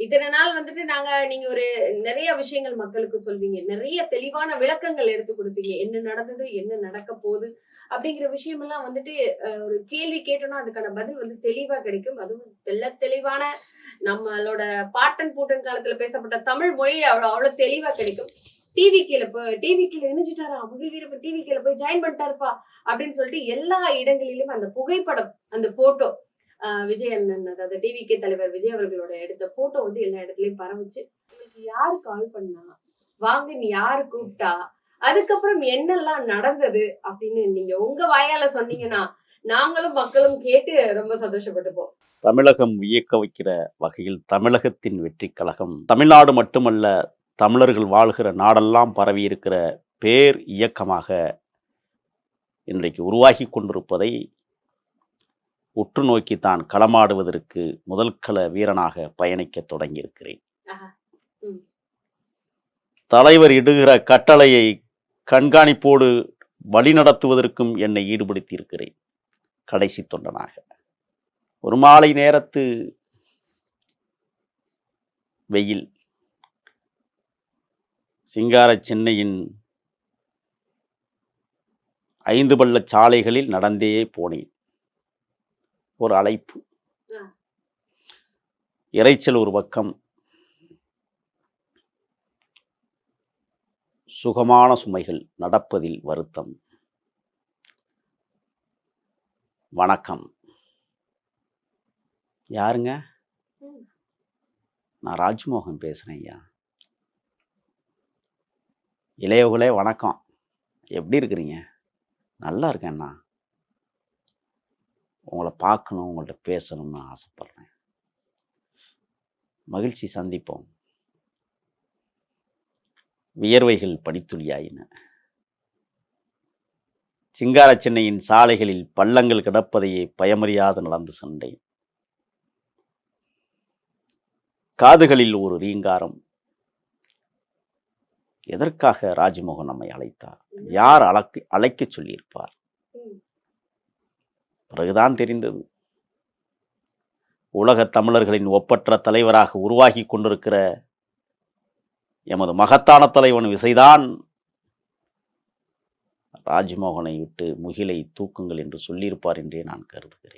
இத்தனை நாள் வந்துட்டு நீங்க ஒரு நிறைய விஷயங்கள் மக்களுக்கு சொல்வீங்க. நிறைய தெளிவான விளக்கங்கள் எடுத்து குடுப்பீங்க. என்ன நடந்தது? என்ன நடக்க போகுது? அப்படிங்கிற விஷயமெல்லாம் வந்துட்டு ஒரு கேள்வி கேட்டோம்னா, அதுக்கான பதில் வந்து தெளிவா கிடைக்கும். அதுவும் தெளிவான நம்மளோட பாட்டன், பூட்டன் காலத்துல பேசப்பட்ட தமிழ் மொழி அவ்வளவு தெளிவா கிடைக்கும். டிவி கீழ இணைஞ்சுட்டாரா? முகில் வீரப்பன் டிவி கீழ போய் ஜாயின் பண்ணிட்டாருப்பா! அப்படின்னு சொல்லிட்டு எல்லா இடங்களிலும் அந்த புகைப்படம், அந்த ஃபோட்டோ விஜய் அண்ணன் அதாவது டிவிகே தலைவர் விஜய் அவர்களோட எடுத்த போட்டோ வந்து எல்லா இடத்துலயும் பரவுச்சு. உங்களுக்கு யாரு கால் பண்ணா? வாங்கன்னு யாரு கூப்பிட்டா? அதுக்கப்புறம் என்னெல்லாம் நடந்தது? அப்படின்னு நீங்க உங்க வாயால சொன்னீங்கன்னா, நாங்களும் மக்களும் கேட்டு ரொம்ப சந்தோஷப்பட்டுப்போம். தமிழகம் வியக்க வைக்கிற வகையில் தமிழகத்தின் வெற்றி கழகம் தமிழ்நாடு மட்டுமல்ல, தமிழர்கள் வாழ்கிற நாடெல்லாம் பரவி இருக்கிற பேர் இயக்கமாக இன்றைக்கு உருவாகி கொண்டிருப்பதை உற்று நோக்கி தான் களமாடுவதற்கு முதல் கள வீரனாக பயணிக்க தொடங்கியிருக்கிறேன். தலைவர் இடுகிற கட்டளையை கண்காணிப்போடு வழிநடத்துவதற்கும் என்னை ஈடுபடுத்தியிருக்கிறேன். கடைசி தொண்டனாக ஒரு மாலை நேரத்து வெயில் சிங்கார சென்னையின் 5 பள்ள சாலைகளில் நடந்தே போனேன். ஒரு அழைப்பு, இரைச்சல் ஒரு பக்கம், சுகமான சுமைகள், நடப்பதில் வருத்தம். வணக்கம். யாருங்க? நான் ராஜ்மோகன் பேசுறேன் ஐயா. இளையவர்களே வணக்கம். எப்படி இருக்கிறீங்க? நல்லா இருக்கேண்ணா. உங்களை பார்க்கணும், உங்கள்கிட்ட பேசணும்னு ஆசைப்படுறேன். மகிழ்ச்சி, சந்திப்போம். வியர்வைகள் படித்துளியாயின. சிங்கார சென்னையின் சாலைகளில் பள்ளங்கள் கிடப்பதையே பயமறியாது நடந்து சென்றேன். காதுகளில் ஒரு ரீங்காரம். எதற்காக ராஜ்மோகன் நம்மை அழைத்தார்? யார் அழைக்க சொல்லியிருப்பார்? பிறகுதான் தெரிந்தது, உலக தமிழர்களின் ஒப்பற்ற தலைவராக உருவாகி கொண்டிருக்கிற எமது மகத்தான தலைவன் விசைதான் ராஜ்மோகனை விட்டு முகிலை தூக்குங்கள் என்று சொல்லியிருப்பார் என்றே நான் கருதுகிறேன்.